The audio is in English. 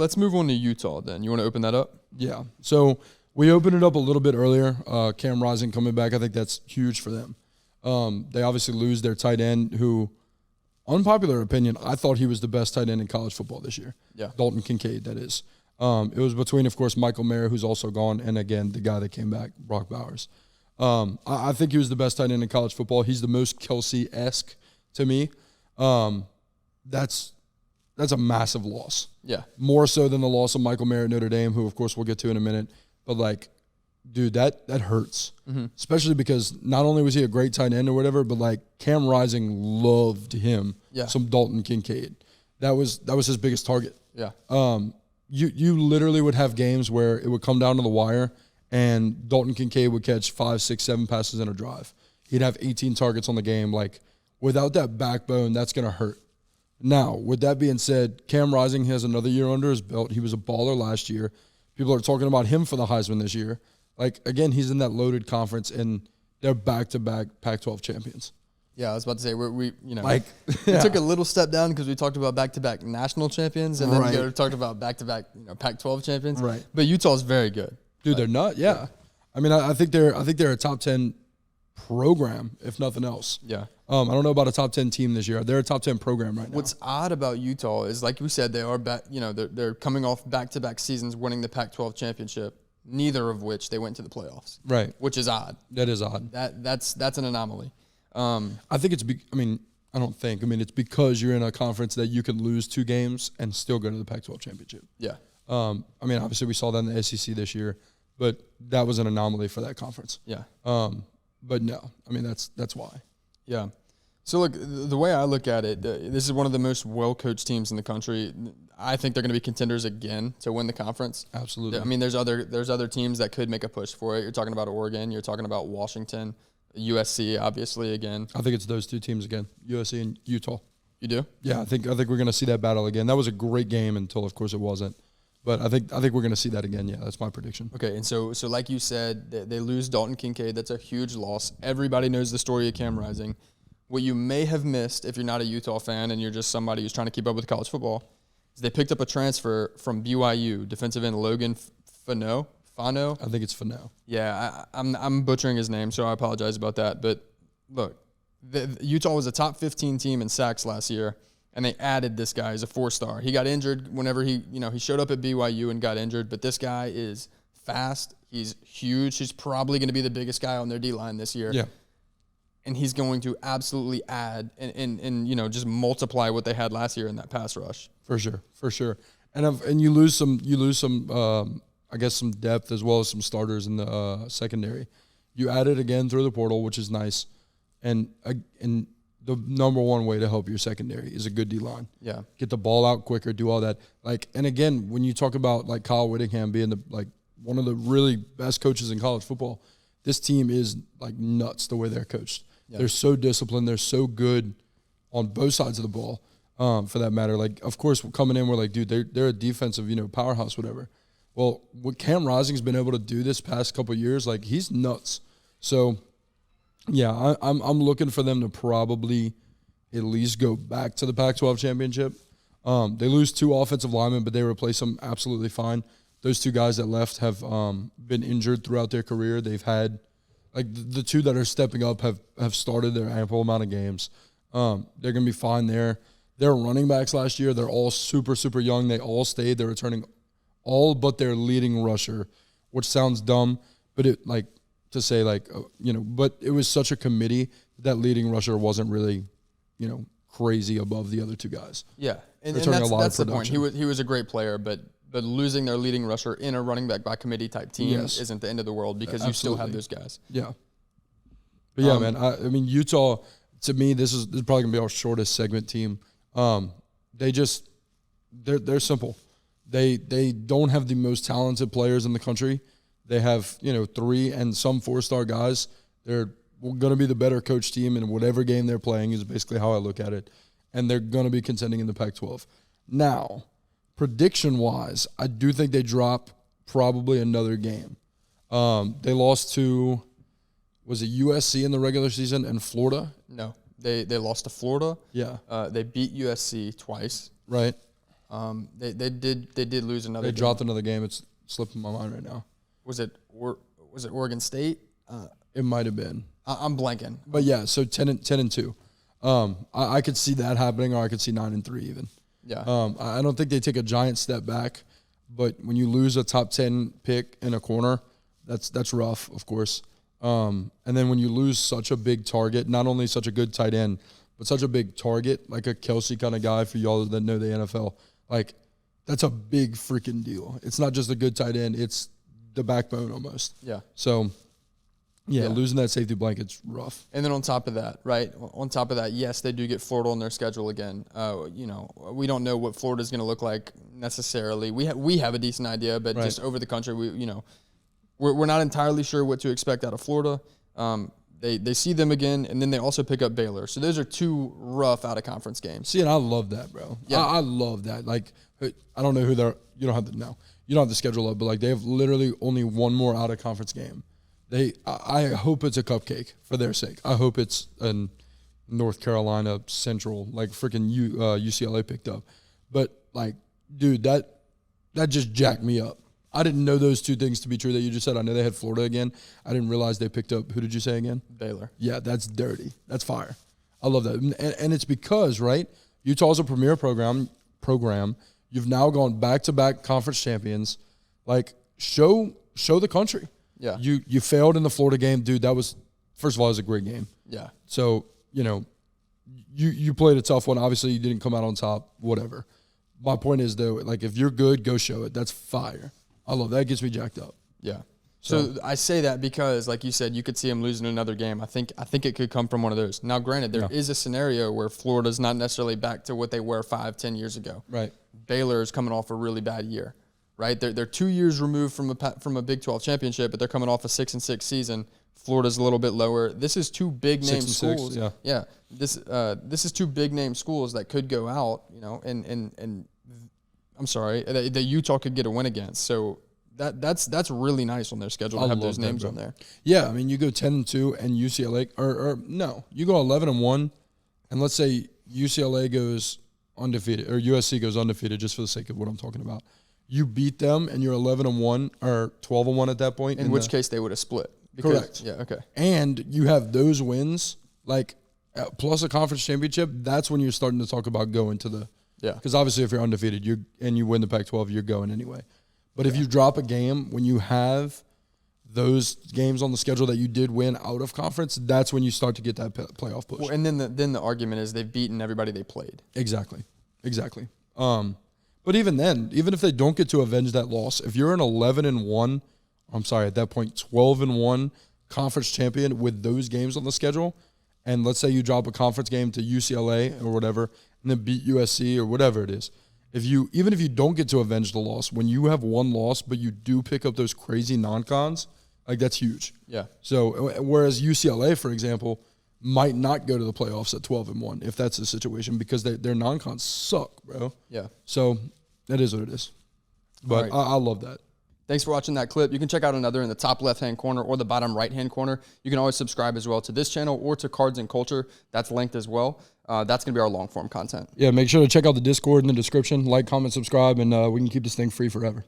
let's move on to Utah then. You want to open that up? Yeah. So we opened it up a little bit earlier. Cam Rising coming back, I think that's huge for them. They obviously lose their tight end who, unpopular opinion, I thought he was the best tight end in college football this year. Yeah. Dalton Kincaid, that is. It was between, of course, Michael Mayer, who's also gone, and again, the guy that came back, Brock Bowers. I think he was the best tight end in college football. He's the most Kelsey-esque to me. That's a massive loss. Yeah. More so than the loss of Michael Mayer at Notre Dame, who, of course, we'll get to in a minute. But, like, dude, that hurts. Mm-hmm. Especially because not only was he a great tight end or whatever, but, like, Cam Rising loved him. Yeah. Some Dalton Kincaid. That was his biggest target. Yeah. You literally would have games where it would come down to the wire and Dalton Kincaid would catch 5, 6, 7 passes in a drive. He'd have 18 targets on the game. Like, without that backbone, that's going to hurt. Now, with that being said, Cam Rising has another year under his belt. He was a baller last year. People are talking about him for the Heisman this year. Like, again, he's in that loaded conference, and they're back-to-back Pac-12 champions. Yeah, I was about to say, we Like, we took a little step down because we talked about back-to-back national champions, and then we talked about back-to-back Pac-12 champions. Right. But Utah's very good. Dude, they're not. Yeah. I mean, I think they're a top 10 program, if nothing else. Yeah. I don't know about a top 10 team this year. They're a top 10 program right now. What's odd about Utah is, like we said, they are back. They're coming off back-to-back seasons, winning the Pac-12 championship. Neither of which they went to the playoffs. Right. Which is odd. That is odd. That's an anomaly. I think it's. It's because you're in a conference that you can lose 2 games and still go to the Pac-12 championship. Yeah. Obviously we saw that in the SEC this year, but that was an anomaly for that conference. Yeah. But no, that's why. Yeah. So, look, the way I look at it, this is one of the most well-coached teams in the country. I think they're going to be contenders again to win the conference. Absolutely. I mean, there's other teams that could make a push for it. You're talking about Oregon. You're talking about Washington, USC, obviously, again. I think it's those 2 teams again, USC and Utah. You do? Yeah, I think we're going to see that battle again. That was a great game until, of course, it wasn't. But I think we're going to see that again. Yeah, that's my prediction. Okay, and so like you said, they lose Dalton Kincaid. That's a huge loss. Everybody knows the story of Cam Rising. What you may have missed if you're not a Utah fan and you're just somebody who's trying to keep up with college football is they picked up a transfer from BYU, defensive end Logan Fano. I think it's Fano. Yeah, I'm butchering his name, so I apologize about that. But look, Utah was a top 15 team in sacks last year, and they added this guy as a 4-star. He got injured whenever he showed up at BYU and got injured, but this guy is fast. He's huge. He's probably going to be the biggest guy on their D-line this year. Yeah. And he's going to absolutely add and just multiply what they had last year in that pass rush. For sure. And you lose some I guess some depth as well as some starters in the secondary. You add it again through the portal, which is nice. And the number one way to help your secondary is a good D-line. Yeah. Get the ball out quicker, do all that. And again, when you talk about like Kyle Whittingham being one of the really best coaches in college football, this team is like nuts the way they're coached. Yeah. They're so disciplined. They're so good on both sides of the ball, for that matter. Like, of course, coming in, we're like, dude, they're a defensive, powerhouse, whatever. Well, what Cam Rising's been able to do this past couple of years, like, he's nuts. So, yeah, I'm looking for them to probably at least go back to the Pac-12 championship. They lose 2 offensive linemen, but they replace them absolutely fine. Those 2 guys that left have been injured throughout their career. They've had the 2 that are stepping up have started their ample amount of games. They're going to be fine there. Their running backs last year, they're all super, super young. They all stayed. They're returning all but their leading rusher, which sounds dumb, but but it was such a committee that leading rusher wasn't really, crazy above the other 2 guys. Yeah, and that's the point. He was a great player, but losing their leading rusher in a running back by committee type team isn't the end of the world because you still have those guys. Yeah. But yeah, man, I mean, Utah, to me, this is probably going to be our shortest segment team. They're simple. They don't have the most talented players in the country. They have, 3 and some 4-star guys. They're going to be the better coach team in whatever game they're playing is basically how I look at it. And they're going to be contending in the Pac-12. Now, prediction-wise, I do think they drop probably another game. They lost to, was it USC in the regular season and Florida? No, they lost to Florida. Yeah. They beat USC twice. Right. They did lose another. They game. dropped another game. It's slipping my mind right now. Was it Oregon State? It might have been. I'm blanking. But yeah, so 10-2. I could see that happening, or I could see 9-3 even. Yeah. I don't think they take a giant step back, but when you lose a top 10 pick in a corner, that's rough, of course. And then when you lose such a big target, not only such a good tight end, but such a big target, like a Kelsey kind of guy for y'all that know the NFL, like that's a big freaking deal. It's not just a good tight end; it's the backbone almost. Yeah. So. Yeah, losing that safety blanket's rough. And then on top of that, right? On top of that, yes, they do get Florida on their schedule again. We don't know what Florida's going to look like necessarily. We have a decent idea, but just over the country, we're not entirely sure what to expect out of Florida. They see them again, and then they also pick up Baylor. So those are two rough out of conference games. See, and I love that, bro. Yeah, I love that. Like, I don't know who they're. You don't have the schedule up, but like they have literally only one more out of conference game. I hope it's a cupcake for their sake. I hope it's a North Carolina Central, like freaking UCLA picked up. But like, dude, that just jacked me up. I didn't know those two things to be true that you just said. I know they had Florida again. I didn't realize they picked up. Who did you say again? Baylor. Yeah, that's dirty. That's fire. I love that, and it's because right, Utah's a premier program. You've now gone back-to-back conference champions. Like, show the country. Yeah. You failed in the Florida game, dude. That was, first of all, it was a great game. Yeah. So, you played a tough one. Obviously, you didn't come out on top, whatever. My point is, though, like, if you're good, go show it. That's fire. I love that. It gets me jacked up. Yeah. So I say that because, like you said, you could see him losing another game. I think it could come from one of those. Now, granted, there is a scenario where Florida's not necessarily back to what they were 5-10 years ago. Right. Baylor is coming off a really bad year. Right, they're 2 years removed from a Big 12 championship, but they're coming off a 6-6 season. Florida's a little bit lower. This is two big name schools. 6-6, yeah. This is two big name schools that could go out, and I'm sorry, that Utah could get a win against. So that's really nice on their schedule to have those names on there. Yeah, I mean, you go 10-2 and UCLA, or no, you go 11-1, and let's say UCLA goes undefeated or USC goes undefeated, just for the sake of what I'm talking about. You beat them, and you're 11-1 or 12-1 at that point. In which case, they would have split. Correct. Yeah. Okay. And you have those wins, like plus a conference championship. That's when you're starting to talk about going to the. Yeah. Because obviously, if you're undefeated, you win the Pac-12, you're going anyway. But if you drop a game when you have those games on the schedule that you did win out of conference, that's when you start to get that playoff push. Well, and then the argument is they've beaten everybody they played. Exactly. But even then, even if they don't get to avenge that loss, if you're an 11-1, I'm sorry, at that point 12-1 conference champion with those games on the schedule, and let's say you drop a conference game to UCLA or whatever, and then beat USC or whatever it is, even if you don't get to avenge the loss, when you have one loss but you do pick up those crazy non-cons, like that's huge. Yeah. So whereas UCLA, for example, might not go to the playoffs at 12-1 if that's the situation because their non-cons suck, bro. Yeah. So that is what it is. But right. I love that. Thanks for watching that clip. You can check out another in the top left-hand corner or the bottom right-hand corner. You can always subscribe as well to this channel or to Cards and Culture. That's linked as well. That's going to be our long-form content. Yeah, make sure to check out the Discord in the description. Like, comment, subscribe, and we can keep this thing free forever.